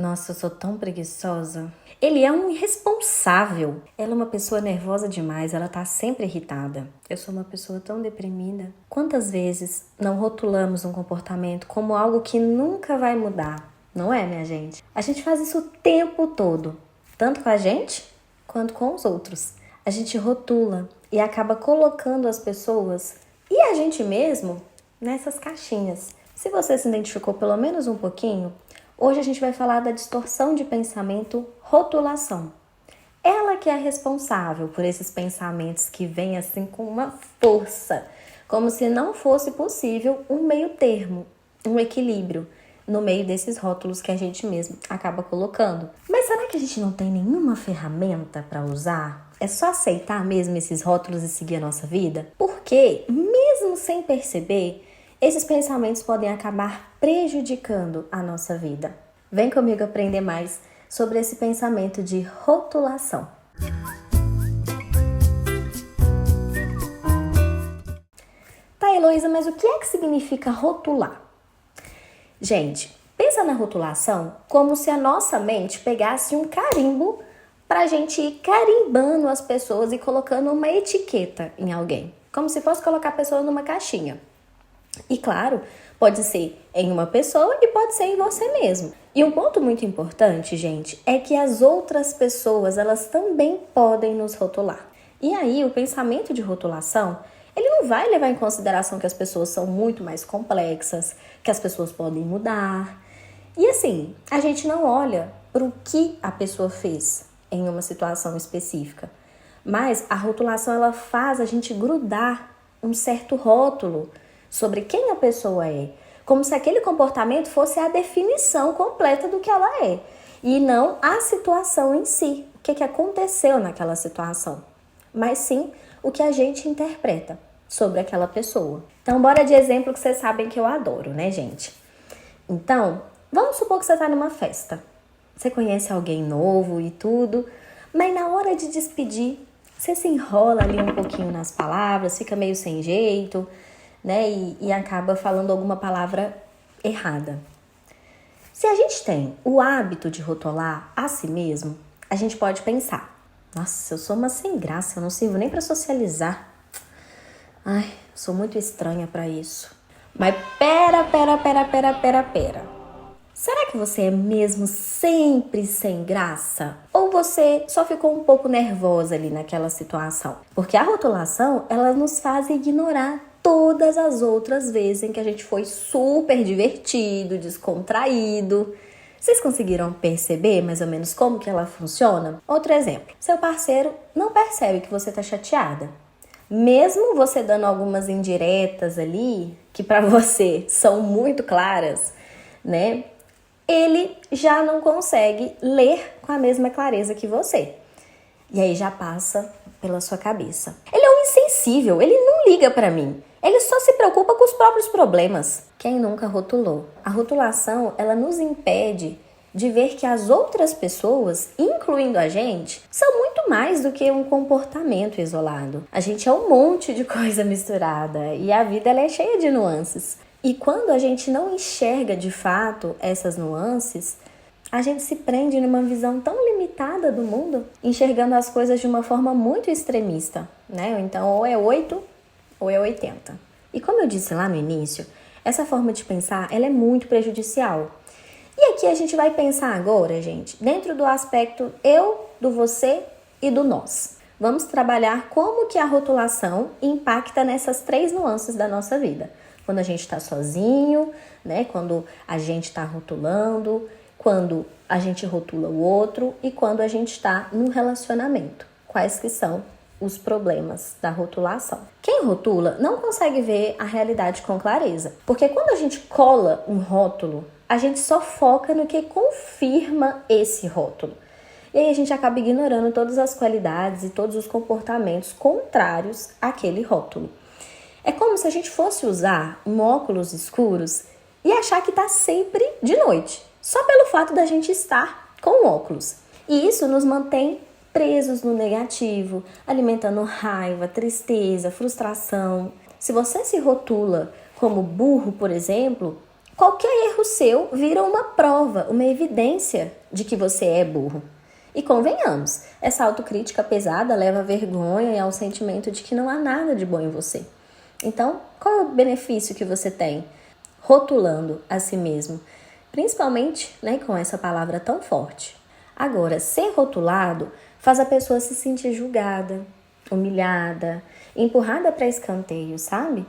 Nossa, eu sou tão preguiçosa. Ele é um irresponsável. Ela é uma pessoa nervosa demais, ela tá sempre irritada. Eu sou uma pessoa tão deprimida. Quantas vezes não rotulamos um comportamento como algo que nunca vai mudar? Não é, minha gente? A gente faz isso o tempo todo, tanto com a gente quanto com os outros. A gente rotula e acaba colocando as pessoas e a gente mesmo nessas caixinhas. Se você se identificou pelo menos um pouquinho, hoje a gente vai falar da distorção de pensamento, rotulação. Ela que é responsável por esses pensamentos que vêm assim com uma força, como se não fosse possível um meio termo, um equilíbrio no meio desses rótulos que a gente mesmo acaba colocando. Mas será que a gente não tem nenhuma ferramenta para usar? É só aceitar mesmo esses rótulos e seguir a nossa vida? Porque, mesmo sem perceber, esses pensamentos podem acabar prejudicando a nossa vida. Vem comigo aprender mais sobre esse pensamento de rotulação. Tá, Heloísa, mas o que é que significa rotular? Gente, pensa na rotulação como se a nossa mente pegasse um carimbo pra gente ir carimbando as pessoas e colocando uma etiqueta em alguém. Como se fosse colocar a pessoa numa caixinha. E claro, pode ser em uma pessoa e pode ser em você mesmo. E um ponto muito importante, gente, é que as outras pessoas, elas também podem nos rotular. E aí, o pensamento de rotulação, ele não vai levar em consideração que as pessoas são muito mais complexas, que as pessoas podem mudar. E assim, a gente não olha para o que a pessoa fez em uma situação específica. Mas a rotulação, ela faz a gente grudar um certo rótulo sobre quem a pessoa é, como se aquele comportamento fosse a definição completa do que ela é, e não a situação em si, o que aconteceu naquela situação, mas sim o que a gente interpreta sobre aquela pessoa. Então, bora de exemplo que vocês sabem que eu adoro, né, gente? Então, vamos supor que você está numa festa, você conhece alguém novo e tudo, mas na hora de despedir, você se enrola ali um pouquinho nas palavras, fica meio sem jeito, né? E acaba falando alguma palavra errada. Se a gente tem o hábito de rotular a si mesmo, a gente pode pensar: nossa, eu sou uma sem graça, eu não sirvo nem para socializar. Ai, sou muito estranha para isso. Mas pera. Será que você é mesmo sempre sem graça? Ou você só ficou um pouco nervosa ali naquela situação? Porque a rotulação, ela nos faz ignorar todas as outras vezes em que a gente foi super divertido, descontraído. Vocês conseguiram perceber mais ou menos como que ela funciona? Outro exemplo, seu parceiro não percebe que você tá chateada. Mesmo você dando algumas indiretas ali, que para você são muito claras, né? Ele já não consegue ler com a mesma clareza que você. E aí já passa pela sua cabeça: ele é um insensível, ele não liga pra mim. Ele só se preocupa com os próprios problemas. Quem nunca rotulou? A rotulação, ela nos impede de ver que as outras pessoas, incluindo a gente, são muito mais do que um comportamento isolado. A gente é um monte de coisa misturada e a vida, ela é cheia de nuances. E quando a gente não enxerga de fato essas nuances, a gente se prende numa visão tão limitada do mundo, enxergando as coisas de uma forma muito extremista, né? Então, ou é 8 ou é 80. E como eu disse lá no início, essa forma de pensar, ela é muito prejudicial. E aqui a gente vai pensar agora, gente, dentro do aspecto eu, do você e do nós. Vamos trabalhar como que a rotulação impacta nessas 3 nuances da nossa vida. Quando a gente está sozinho, né? Quando a gente está rotulando, quando a gente rotula o outro e quando a gente está num relacionamento. Quais que são os problemas da rotulação? Quem rotula não consegue ver a realidade com clareza, porque quando a gente cola um rótulo, a gente só foca no que confirma esse rótulo. E aí a gente acaba ignorando todas as qualidades e todos os comportamentos contrários àquele rótulo. É como se a gente fosse usar um óculos escuros e achar que está sempre de noite, só pelo fato da gente estar com óculos. E isso nos mantém presos no negativo, alimentando raiva, tristeza, frustração. Se você se rotula como burro, por exemplo, Qualquer erro seu vira uma prova, uma evidência de que você é burro. E convenhamos, essa autocrítica pesada leva à vergonha e ao sentimento de que não há nada de bom em você. Então, qual é o benefício que você tem rotulando a si mesmo? Principalmente, com essa palavra tão forte. Agora, ser rotulado faz a pessoa se sentir julgada, humilhada, empurrada para escanteio, sabe?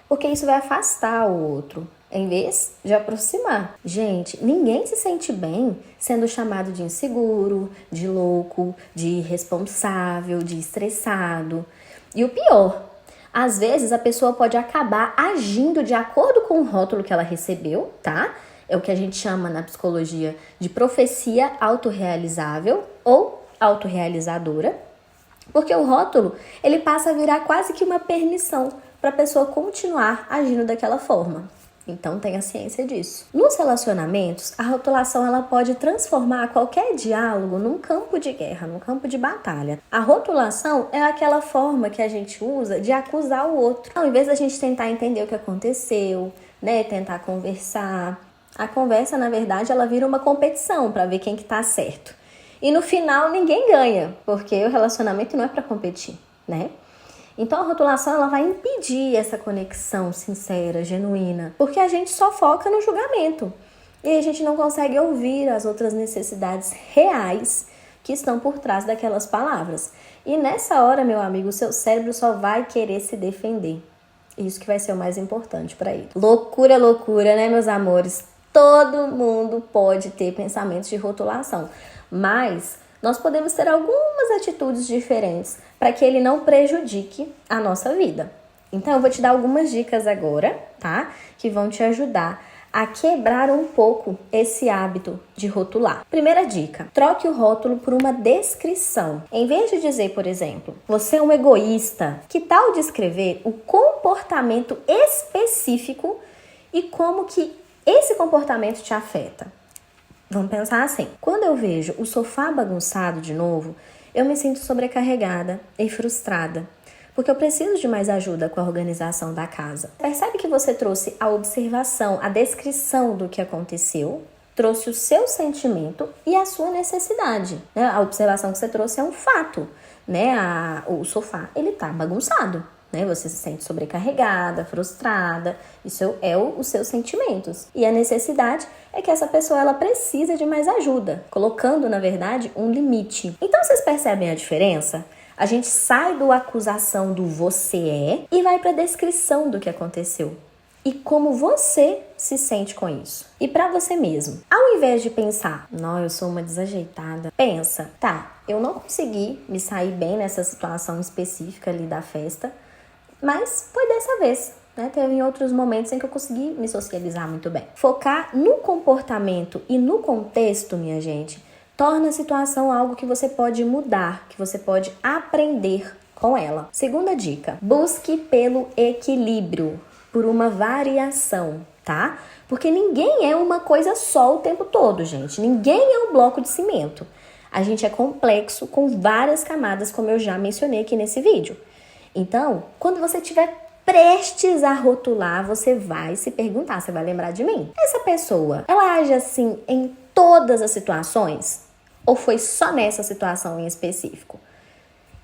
Porque isso vai afastar o outro, em vez de aproximar. Gente, ninguém se sente bem sendo chamado de inseguro, de louco, de irresponsável, de estressado. E o pior, às vezes a pessoa pode acabar agindo de acordo com o rótulo que ela recebeu, tá? É o que a gente chama na psicologia de profecia autorrealizável ou autorrealizadora, porque o rótulo ele passa a virar quase que uma permissão para a pessoa continuar agindo daquela forma. Então tenha ciência disso. Nos relacionamentos, a rotulação ela pode transformar qualquer diálogo num campo de guerra, num campo de batalha. A rotulação é aquela forma que a gente usa de acusar o outro. Ao invés da gente tentar entender o que aconteceu, tentar conversar, a conversa, na verdade, ela vira uma competição para ver quem que tá certo. E no final ninguém ganha, porque o relacionamento não é para competir, Então a rotulação ela vai impedir essa conexão sincera, genuína, porque a gente só foca no julgamento e a gente não consegue ouvir as outras necessidades reais que estão por trás daquelas palavras. E nessa hora, meu amigo, o seu cérebro só vai querer se defender. Isso que vai ser o mais importante para ele. Loucura, loucura, meus amores? Todo mundo pode ter pensamentos de rotulação, mas nós podemos ter algumas atitudes diferentes para que ele não prejudique a nossa vida. Então, eu vou te dar algumas dicas agora, tá? Que vão te ajudar a quebrar um pouco esse hábito de rotular. Primeira dica, troque o rótulo por uma descrição. Em vez de dizer, por exemplo, você é um egoísta, que tal descrever o comportamento específico e como que esse comportamento te afeta? Vamos pensar assim. Quando eu vejo o sofá bagunçado de novo, eu me sinto sobrecarregada e frustrada, porque eu preciso de mais ajuda com a organização da casa. Percebe que você trouxe a observação, a descrição do que aconteceu, trouxe o seu sentimento e a sua necessidade. A observação que você trouxe é um fato, o sofá, ele tá bagunçado. Você se sente sobrecarregada, frustrada, isso é os seus sentimentos. E a necessidade é que essa pessoa ela precisa de mais ajuda, colocando, na verdade, um limite. Então, vocês percebem a diferença? A gente sai do acusação do você é e vai para a descrição do que aconteceu. E como você se sente com isso. E para você mesmo. Ao invés de pensar, não, eu sou uma desajeitada. Pensa, eu não consegui me sair bem nessa situação específica ali da festa, mas foi dessa vez, Teve em outros momentos em que eu consegui me socializar muito bem. Focar no comportamento e no contexto, minha gente, torna a situação algo que você pode mudar, que você pode aprender com ela. Segunda dica, busque pelo equilíbrio, por uma variação, tá? Porque ninguém é uma coisa só o tempo todo, gente. Ninguém é um bloco de cimento. A gente é complexo com várias camadas, como eu já mencionei aqui nesse vídeo. Então, quando você estiver prestes a rotular, você vai se perguntar, você vai lembrar de mim. Essa pessoa, ela age assim em todas as situações? Ou foi só nessa situação em específico?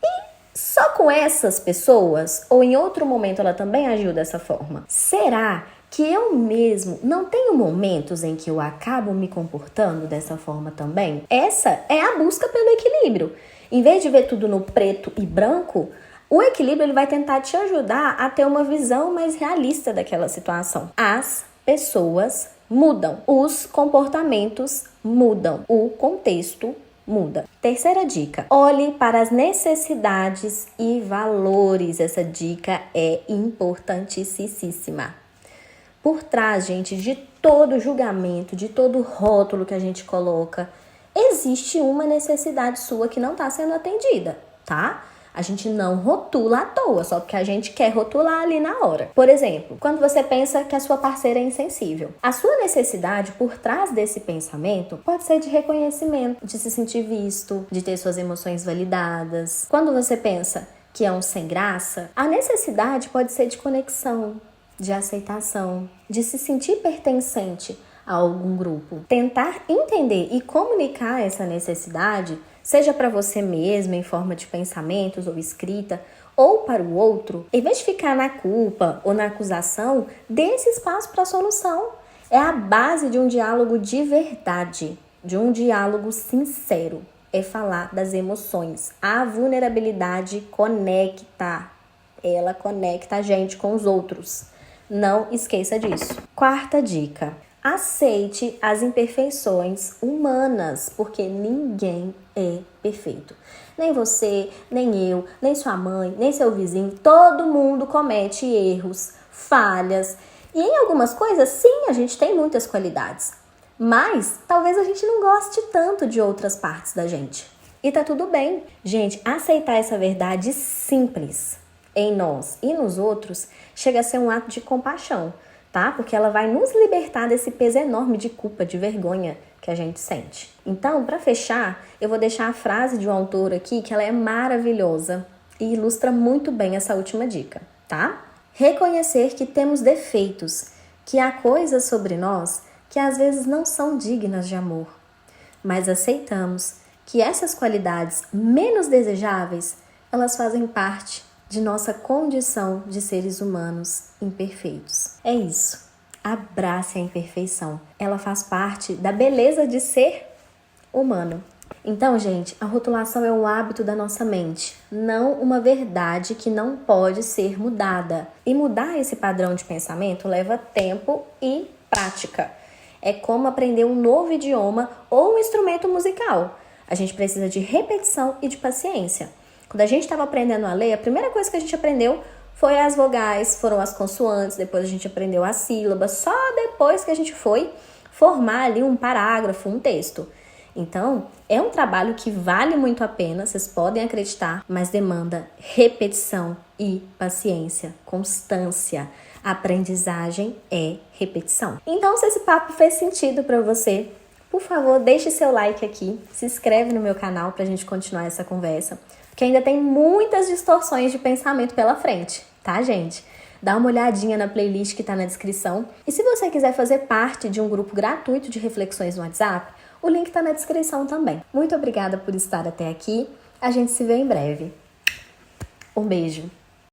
E só com essas pessoas? Ou em outro momento ela também agiu dessa forma? Será que eu mesmo não tenho momentos em que eu acabo me comportando dessa forma também? Essa é a busca pelo equilíbrio. Em vez de ver tudo no preto e branco, o equilíbrio ele vai tentar te ajudar a ter uma visão mais realista daquela situação. As pessoas mudam, os comportamentos mudam, o contexto muda. Terceira dica, olhe para as necessidades e valores. Essa dica é importantíssima. Por trás, gente, de todo julgamento, de todo rótulo que a gente coloca, existe uma necessidade sua que não está sendo atendida, tá? A gente não rotula à toa, só porque a gente quer rotular ali na hora. Por exemplo, quando você pensa que a sua parceira é insensível, a sua necessidade por trás desse pensamento pode ser de reconhecimento, de se sentir visto, de ter suas emoções validadas. Quando você pensa que é um sem graça, a necessidade pode ser de conexão, de aceitação, de se sentir pertencente a algum grupo. Tentar entender e comunicar essa necessidade, seja para você mesma em forma de pensamentos ou escrita, ou para o outro, em vez de ficar na culpa ou na acusação, dê esse espaço para a solução. É a base de um diálogo de verdade, de um diálogo sincero. É falar das emoções. A vulnerabilidade conecta. Ela conecta a gente com os outros. Não esqueça disso. Quarta dica. Aceite as imperfeições humanas, porque ninguém é perfeito. Nem você, nem eu, nem sua mãe, nem seu vizinho. Todo mundo comete erros, falhas. E em algumas coisas, sim, a gente tem muitas qualidades. Mas talvez a gente não goste tanto de outras partes da gente. E tá tudo bem. Gente, aceitar essa verdade simples em nós e nos outros chega a ser um ato de compaixão, tá? Porque ela vai nos libertar desse peso enorme de culpa, de vergonha que a gente sente. Então, para fechar, eu vou deixar a frase de um autor aqui que ela é maravilhosa e ilustra muito bem essa última dica, tá? Reconhecer que temos defeitos, que há coisas sobre nós que às vezes não são dignas de amor, mas aceitamos que essas qualidades menos desejáveis, elas fazem parte de nossa condição de seres humanos imperfeitos. É isso. Abrace a imperfeição. Ela faz parte da beleza de ser humano. Então, gente, a rotulação é um hábito da nossa mente, não uma verdade que não pode ser mudada. E mudar esse padrão de pensamento leva tempo e prática. É como aprender um novo idioma ou um instrumento musical. A gente precisa de repetição e de paciência. Quando a gente estava aprendendo a ler, a primeira coisa que a gente aprendeu foi as vogais, foram as consoantes, depois a gente aprendeu as sílabas, só depois que a gente foi formar ali um parágrafo, um texto. Então, é um trabalho que vale muito a pena, vocês podem acreditar, mas demanda repetição e paciência, constância. A aprendizagem é repetição. Então, se esse papo fez sentido para você, por favor, deixe seu like aqui, se inscreve no meu canal pra gente continuar essa conversa, porque ainda tem muitas distorções de pensamento pela frente, tá, gente? Dá uma olhadinha na playlist que tá na descrição. E se você quiser fazer parte de um grupo gratuito de reflexões no WhatsApp, o link tá na descrição também. Muito obrigada por estar até aqui. A gente se vê em breve. Um beijo.